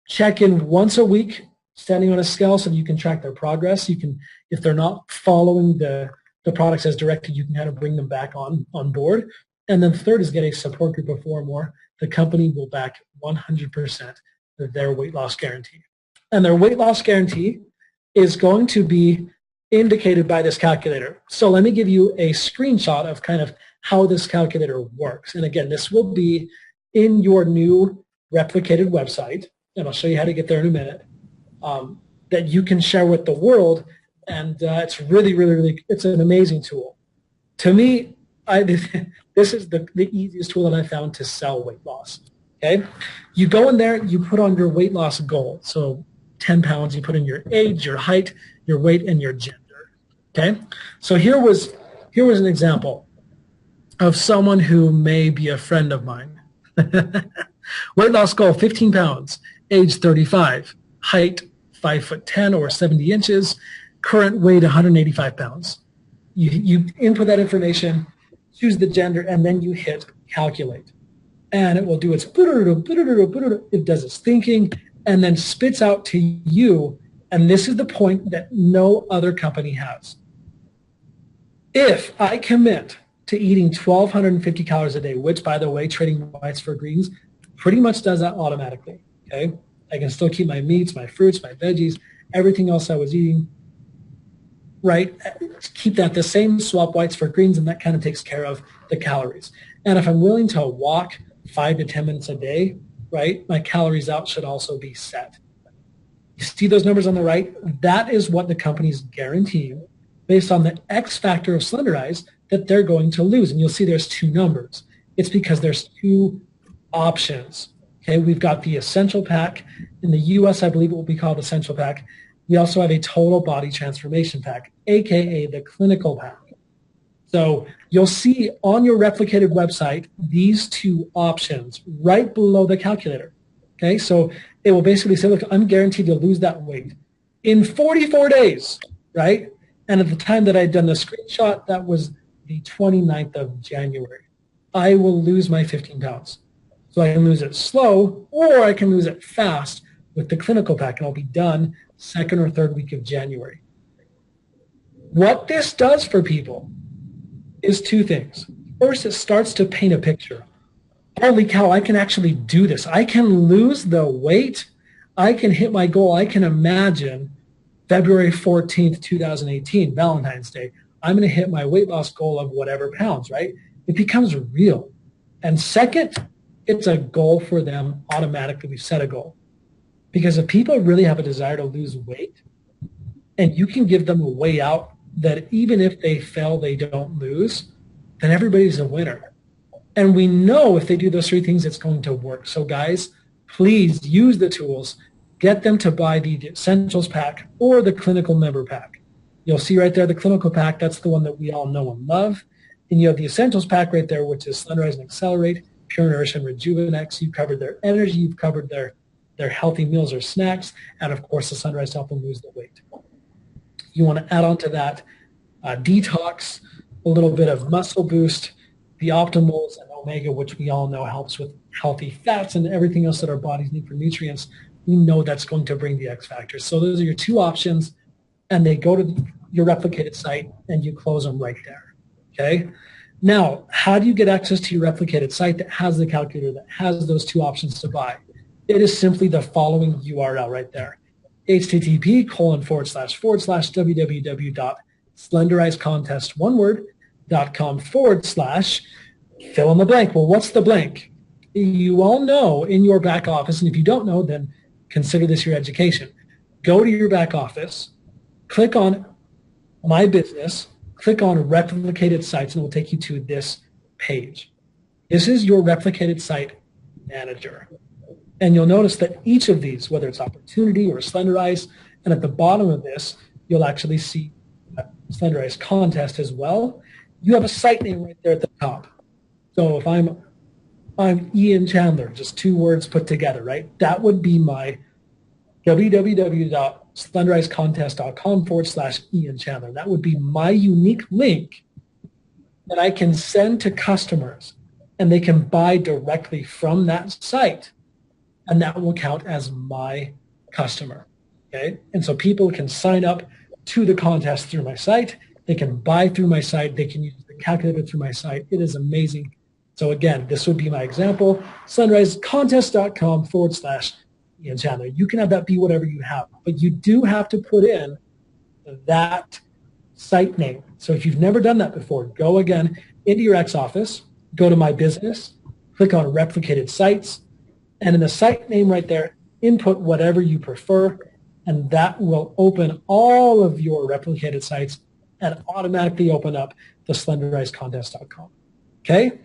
check in once a week, standing on a scale so that you can track their progress. You can, if they're not following the products as directed, you can kind of bring them back on board. And then third is get a support group of 4 or more. The company will back 100% of their weight loss guarantee. And their weight loss guarantee is going to be indicated by this calculator. So let me give you a screenshot of kind of how this calculator works. And again, this will be in your new replicated website, and I'll show you how to get there in a minute, that you can share with the world. And it's really, really, really, it's an amazing tool. To me, this is the easiest tool that I found to sell weight loss. Okay, you go in there, you put on your weight loss goal. So 10 pounds, you put in your age, your height, your weight, and your gender. Okay, so here was an example of someone who may be a friend of mine. Weight loss goal, 15 pounds, age 35, height 5'10" or 70 inches, current weight 185 pounds. You input that information, choose the gender, and then you hit calculate. And it will do its, it does its thinking, and then spits out to you, and this is the point that no other company has. If I commit to eating 1,250 calories a day, which, by the way, trading whites for greens pretty much does that automatically, okay? I can still keep my meats, my fruits, my veggies, everything else I was eating, right? Keep that the same, swap whites for greens, and that kind of takes care of the calories. And if I'm willing to walk 5 to 10 minutes a day, right, my calories out should also be set. You see those numbers on the right? That is what the company's guaranteeing based on the X factor of Slenderize that they're going to lose. And you'll see there's 2 numbers. It's because there's 2 options. Okay, we've got the Essential Pack. In the US, I believe it will be called Essential Pack. We also have a Total Body Transformation Pack, aka the Clinical Pack. So you'll see on your Replicated website these 2 options right below the calculator. Okay, so it will basically say, look, I'm guaranteed to lose that weight in 44 days, right? And at the time that I'd done the screenshot, that was the 29th of January. I will lose my 15 pounds. So I can lose it slow, or I can lose it fast with the Clinical Pack, and I'll be done 2nd or 3rd week of January. What this does for people is 2 things. First, it starts to paint a picture. Holy cow, I can actually do this. I can lose the weight. I can hit my goal. I can imagine February 14th, 2018, Valentine's Day. I'm going to hit my weight loss goal of whatever pounds, right? It becomes real. And second, it's a goal for them automatically. We've set a goal. Because if people really have a desire to lose weight, and you can give them a way out that even if they fail, they don't lose, then everybody's a winner. And we know if they do those 3 things, it's going to work. So guys, please use the tools. Get them to buy the Essentials Pack or the Clinical Member Pack. You'll see right there the Clinical Pack. That's the one that we all know and love. And you have the Essentials Pack right there, which is Slenderize and Accelerate, Pure Nourish and Rejuvenex. You've covered their energy. You've covered their healthy meals or snacks. And, of course, the Slenderize to help them lose the weight. You want to add on to that detox, a little bit of muscle boost, the optimals and omega, which we all know helps with healthy fats and everything else that our bodies need for nutrients. We know that's going to bring the X factor. So those are your 2 options, and they go to your Replicated site, and you close them right there. Okay? Now, how do you get access to your Replicated site that has the calculator, that has those 2 options to buy? It is simply the following URL right there. http://www.slenderizecontest.com/, fill in the blank. Well, what's the blank? You all know in your back office, and if you don't know, then consider this your education. Go to your back office, click on My Business, click on Replicated Sites, and it will take you to this page. This is your Replicated Site Manager. And you'll notice that each of these, whether it's Opportunity or Slenderize, and at the bottom of this, you'll actually see Slenderize Contest as well. You have a site name right there at the top. So if I'm Ian Chandler, just 2 words put together, right? That would be my www.slenderizecontest.com/Ian Chandler. That would be my unique link that I can send to customers, and they can buy directly from that site, and that will count as my customer. Okay? And so people can sign up to the contest through my site. They can buy through my site. They can use the calculator through my site. It is amazing. So again, this would be my example, slenderizecontest.com/Ian Chandler. You can have that be whatever you have, but you do have to put in that site name. So if you've never done that before, go again into your X office, go to My Business, click on Replicated Sites, and in the site name right there, input whatever you prefer, and that will open all of your Replicated sites and automatically open up the slenderizecontest.com. Okay?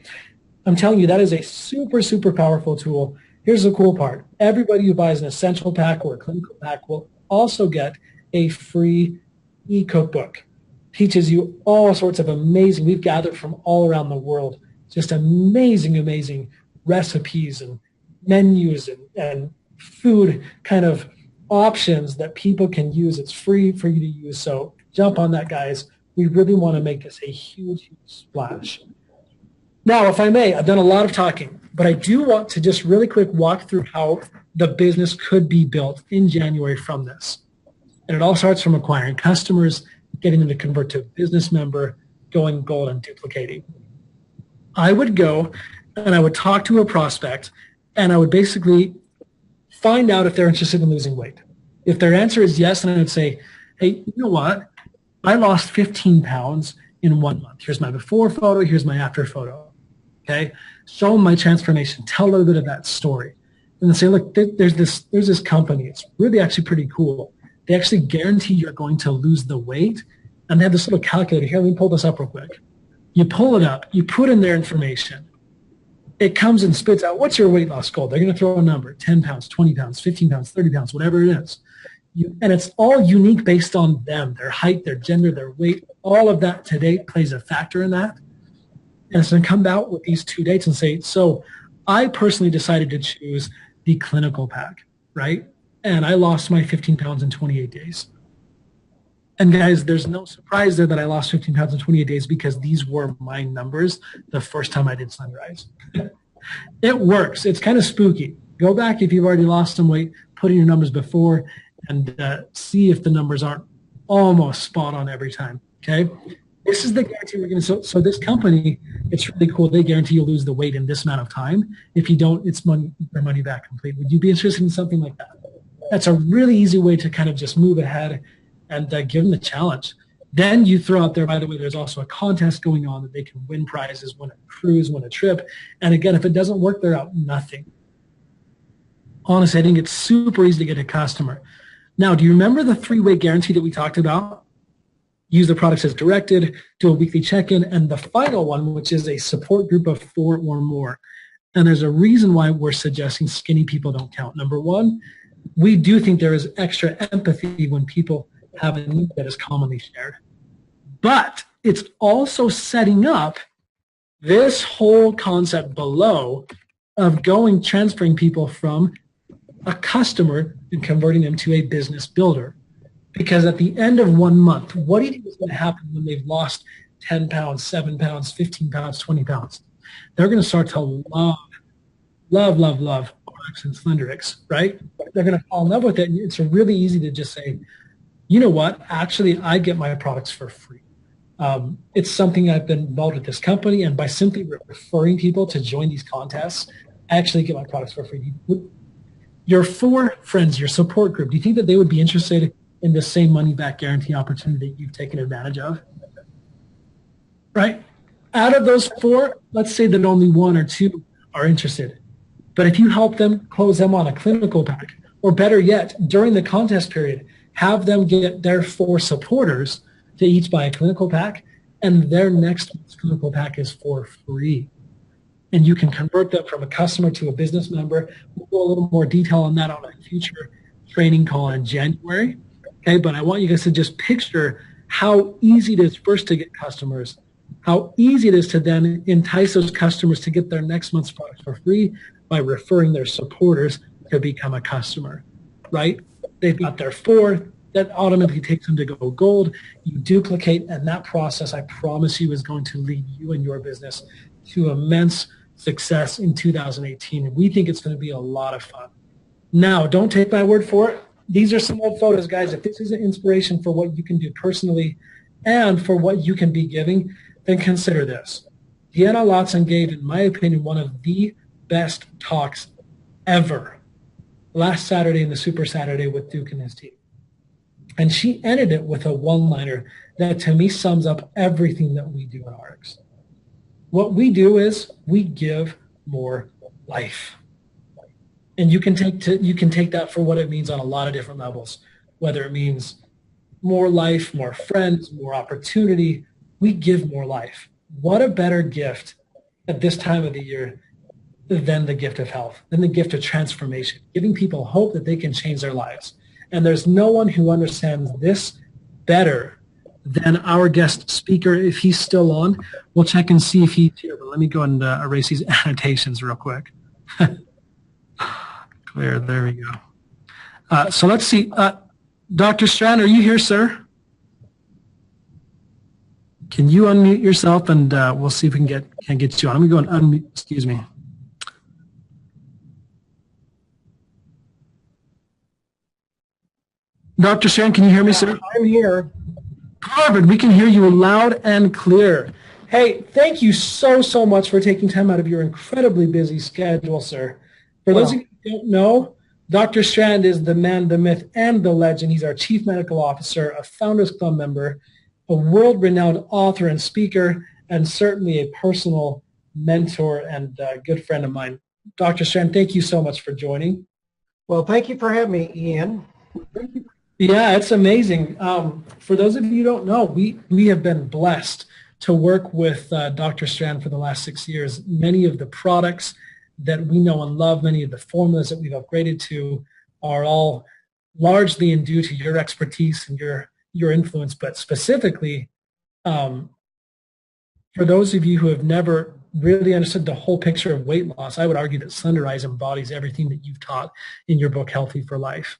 I'm telling you, that is a super, super powerful tool. Here's the cool part. Everybody who buys an Essential Pack or a Clinical Pack will also get a free e-cookbook. Teaches you all sorts of amazing, we've gathered from all around the world, just amazing, amazing recipes and menus and food kind of options that people can use. It's free for you to use. So jump on that, guys. We really want to make this a huge, huge splash. Now, if I may, I've done a lot of talking, but I do want to just really quick walk through how the business could be built in January from this. And it all starts from acquiring customers, getting them to convert to a business member, going gold and duplicating. I would go and I would talk to a prospect and I would basically find out if they're interested in losing weight. If their answer is yes, then I would say, hey, you know what? I lost 15 pounds in 1 month. Here's my before photo. Here's my after photo. Okay? Show them my transformation. Tell a little bit of that story. And then say, look, there's this company. It's really actually pretty cool. They actually guarantee you're going to lose the weight. And they have this little calculator. Here, let me pull this up real quick. You pull it up. You put in their information. It comes and spits out, what's your weight loss goal? They're going to throw a number, 10 pounds, 20 pounds, 15 pounds, 30 pounds, whatever it is. And it's all unique based on them, their height, their gender, their weight. All of that to date plays a factor in that. And it's going to come out with these 2 dates and say, so I personally decided to choose the clinical pack, right? And I lost my 15 pounds in 28 days. And guys, there's no surprise there that I lost 15 pounds in 28 days because these were my numbers the first time I did Sunrise. It works. It's kind of spooky. Go back if you've already lost some weight, put in your numbers before, and see if the numbers aren't almost spot on every time, okay? This is the guarantee we're going to, so this company, it's really cool. They guarantee you'll lose the weight in this amount of time. If you don't, it's their money back complete. Would you be interested in something like that? That's a really easy way to kind of just move ahead and give them the challenge. Then you throw out there, by the way, there's also a contest going on that they can win prizes, win a cruise, win a trip. And again, if it doesn't work, they're out nothing. Honestly, I think it's super easy to get a customer. Now, do you remember the 3-way guarantee that we talked about? Use the products as directed, do a weekly check-in, and the final one, which is a support group of 4 or more. And there's a reason why we're suggesting skinny people don't count. Number one, we do think there is extra empathy when people have a need that is commonly shared. But it's also setting up this whole concept below of transferring people from a customer and converting them to a business builder. Because at the end of 1 month, what do you think is going to happen when they've lost 10 pounds, 7 pounds, 15 pounds, 20 pounds? They're going to start to love Arx and SlenderX, right? They're going to fall in love with it. And it's really easy to just say, you know what? Actually, I get my products for free. It's something I've been involved with this company, and by simply referring people to join these contests, I actually get my products for free. Your 4 friends, your support group, do you think that they would be interested in the same money-back guarantee opportunity that you've taken advantage of? Right? Out of those 4, let's say that only 1 or 2 are interested. But if you help them close them on a clinical pack, or better yet, during the contest period, have them get their 4 supporters to each buy a clinical pack, and their next clinical pack is for free. And you can convert them from a customer to a business member. We'll go a little more detail on that on a future training call in January. Okay, but I want you guys to just picture how easy it is first to get customers, how easy it is to then entice those customers to get their next month's products for free by referring their supporters to become a customer, right? They've got their 4, that automatically takes them to go gold. You duplicate, and that process, I promise you, is going to lead you and your business to immense success in 2018. And we think it's going to be a lot of fun. Now, don't take my word for it. These are some old photos, guys. If this is an inspiration for what you can do personally and for what you can be giving, then consider this. Deanna Lotson gave, in my opinion, one of the best talks ever last Saturday in the Super Saturday with Duke and his team. And she ended it with a one-liner that to me sums up everything that we do at Arx. What we do is we give more life. And you can take that for what it means on a lot of different levels, whether it means more life, more friends, more opportunity. We give more life. What a better gift at this time of the year than the gift of health, than the gift of transformation, giving people hope that they can change their lives. And there's no one who understands this better than our guest speaker. If he's still on, we'll check and see if he's here. But let me go and erase these annotations real quick. Clear, there we go. So let's see. Dr. Strand, are you here, sir? Can you unmute yourself, and we'll see if we can get you on. Let me go and unmute, excuse me. Dr. Strand, can you hear me, sir? I'm here. Perfect. We can hear you loud and clear. Hey, thank you so much for taking time out of your incredibly busy schedule, sir. For those of you who don't know, Dr. Strand is the man, the myth, and the legend. He's our Chief Medical Officer, a Founders Club member, a world-renowned author and speaker, and certainly a personal mentor and good friend of mine. Dr. Strand, thank you so much for joining. Well, thank you for having me, Ian. Yeah, it's amazing. For those of you who don't know, we have been blessed to work with Dr. Strand for the last 6 years. Many of the products that we know and love, many of the formulas that we've upgraded to are all largely in due to your expertise and your influence. But specifically, for those of you who have never really understood the whole picture of weight loss, I would argue that Slenderize embodies everything that you've taught in your book, Healthy for Life.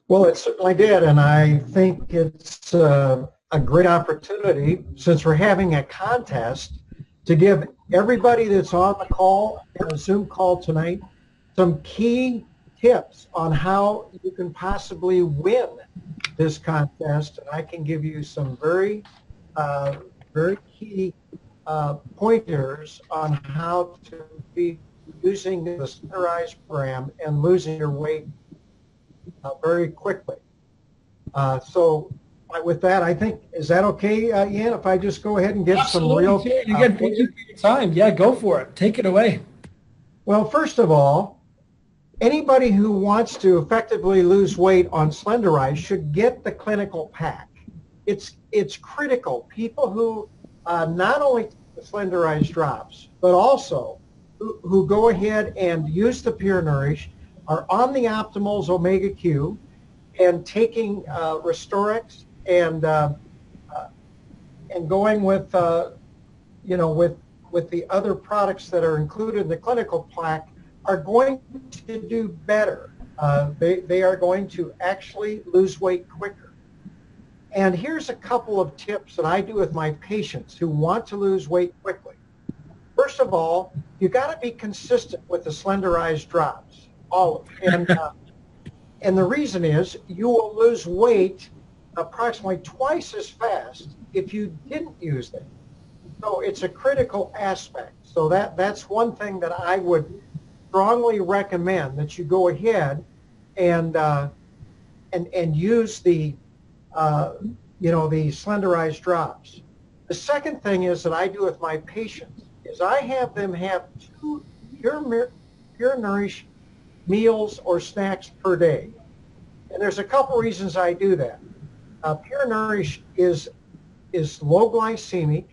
Well, it certainly did, and I think it's a great opportunity, since we're having a contest, to give everybody that's on the call, on a Zoom call tonight, some key tips on how you can possibly win this contest. And I can give you some very key pointers on how to be using the Slenderize program and losing your weight very quickly. So with that, I think, is that okay, Ian, if I just go ahead and give some real... Again, thank you for your time. Yeah, go for it. Take it away. Well, first of all, anybody who wants to effectively lose weight on Slenderize should get the clinical pack. It's critical. People who not only take the Slenderize drops, but also who go ahead and use the Pure Nourish, are on the Optimals Omega Q and taking Restorex and going with with the other products that are included in the clinical plaque are going to do better. They are going to actually lose weight quicker. And here's a couple of tips that I do with my patients who want to lose weight quickly. First of all, you got to be consistent with the Slenderize drops, all of it. And the reason is you will lose weight approximately twice as fast if you didn't use them. So it's a critical aspect. So that's one thing that I would strongly recommend, that you go ahead and use the the Slenderize drops. The second thing is that I do with my patients is I have them have 2 Pure Nourish meals or snacks per day. And there's a couple reasons I do that. Pure Nourish is low glycemic.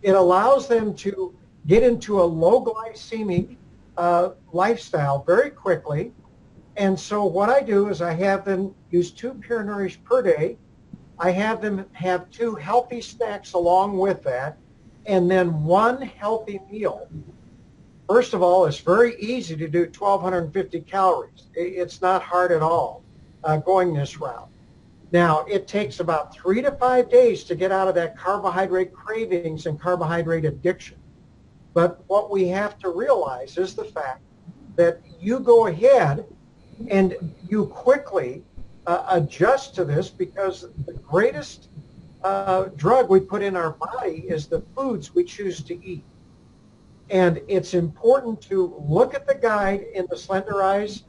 It allows them to get into a low glycemic lifestyle very quickly. And so what I do is I have them use 2 Pure Nourish per day. I have them have 2 healthy snacks along with that, and then 1 healthy meal. First of all, it's very easy to do 1,250 calories. It's not hard at all going this route. Now, it takes about 3 to 5 days to get out of that carbohydrate cravings and carbohydrate addiction. But what we have to realize is the fact that you go ahead and you quickly adjust to this, because the greatest drug we put in our body is the foods we choose to eat. And it's important to look at the guide in the Slenderize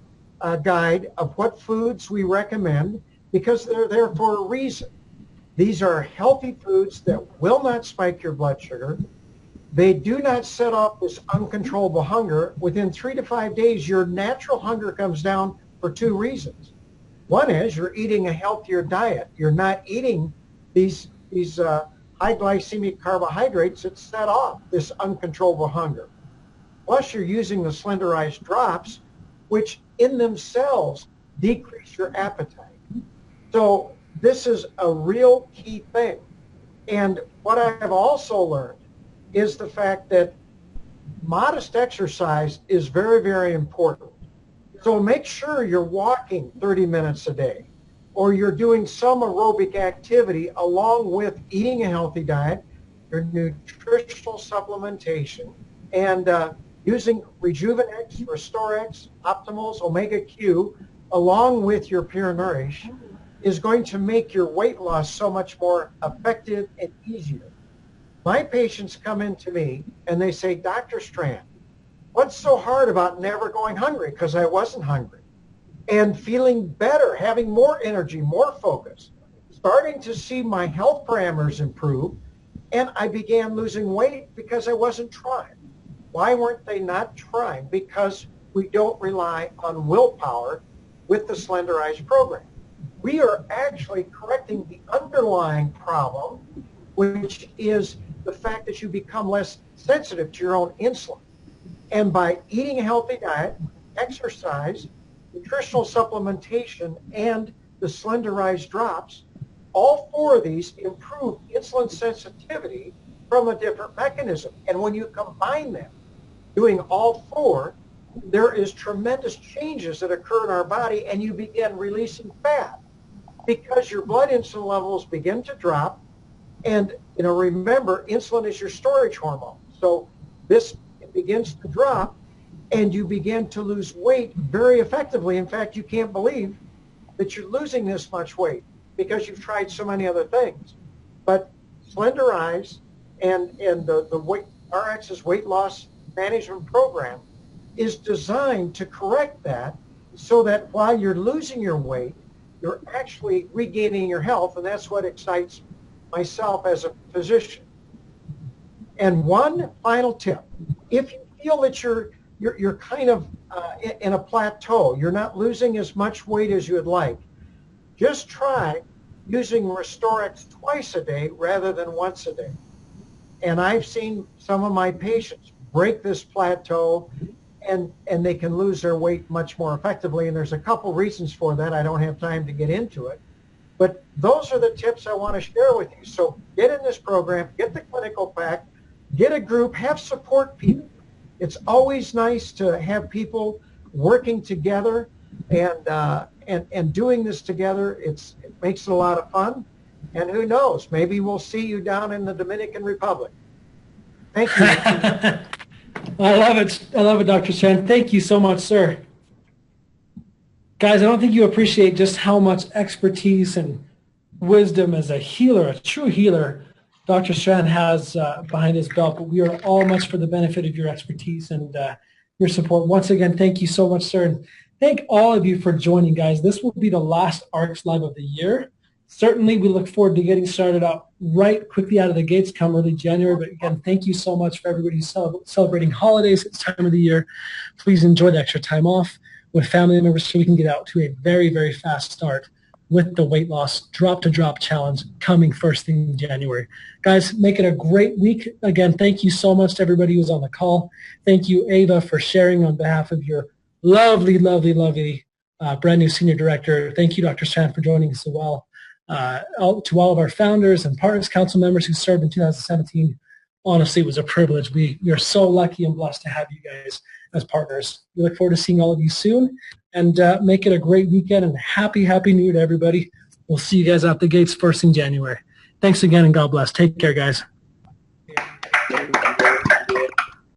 guide of what foods we recommend, because they're there for a reason. These are healthy foods that will not spike your blood sugar. They do not set off this uncontrollable hunger. Within 3 to 5 days, your natural hunger comes down for 2 reasons. One is you're eating a healthier diet. You're not eating these high glycemic carbohydrates that set off this uncontrollable hunger. Plus, you're using the Slenderize drops, which in themselves decrease your appetite. So this is a real key thing. And what I have also learned is the fact that modest exercise is very, very important. So make sure you're walking 30 minutes a day, or you're doing some aerobic activity along with eating a healthy diet, your nutritional supplementation, and using Rejuvenex, Restorex, Optimals, Omega Q along with your Pure Nourish, is going to make your weight loss so much more effective and easier. My patients come in to me and they say, Dr. Strand, what's so hard about never going hungry? Because I wasn't hungry. And feeling better, having more energy, more focus, starting to see my health parameters improve, and I began losing weight because I wasn't trying. Why weren't they not trying? Because we don't rely on willpower with the Slenderize program. We are actually correcting the underlying problem, which is the fact that you become less sensitive to your own insulin. And by eating a healthy diet, exercise, nutritional supplementation, and the Slenderize drops, all four of these improve insulin sensitivity from a different mechanism. And when you combine them, doing all four, there is tremendous changes that occur in our body, and you begin releasing fat because your blood insulin levels begin to drop. And remember, insulin is your storage hormone. So this begins to drop, and you begin to lose weight very effectively. In fact, you can't believe that you're losing this much weight because you've tried so many other things. But Slenderize and the RX's weight loss management program is designed to correct that, so that while you're losing your weight, you're actually regaining your health, and that's what excites myself as a physician. And one final tip: if you feel that you're kind of in a plateau, you're not losing as much weight as you would like, just try using RestoreX twice a day rather than once a day. And I've seen some of my patients break this plateau, and they can lose their weight much more effectively. And there's a couple reasons for that. I don't have time to get into it. But those are the tips I want to share with you. So get in this program, get the clinical pack, get a group, have support people. It's always nice to have people working together and doing this together. It makes it a lot of fun. And who knows, maybe we'll see you down in the Dominican Republic. Thank you. I love it, Dr. Strand. Thank you so much, sir. Guys, I don't think you appreciate just how much expertise and wisdom as a healer, a true healer, Dr. Strand has behind his belt. But we are all much for the benefit of your expertise and your support. Once again, thank you so much, sir. And thank all of you for joining, guys. This will be the last ARX Live of the year. Certainly, we look forward to getting started out right quickly out of the gates come early January. But again, thank you so much for everybody who's celebrating holidays at this time of the year. Please enjoy the extra time off with family members so we can get out to a very, very fast start with the weight loss drop-to-drop challenge coming first thing in January. Guys, make it a great week. Again, thank you so much to everybody who was on the call. Thank you, Ava, for sharing on behalf of your lovely, lovely, lovely brand new senior director. Thank you, Dr. Strand, for joining us as well. To all of our founders and Partners Council members who served in 2017, honestly, it was a privilege. We are so lucky and blessed to have you guys as partners. We look forward to seeing all of you soon, and make it a great weekend, and happy New Year to everybody. We'll see you guys out the gates first in January. Thanks again, and God bless. Take care, guys.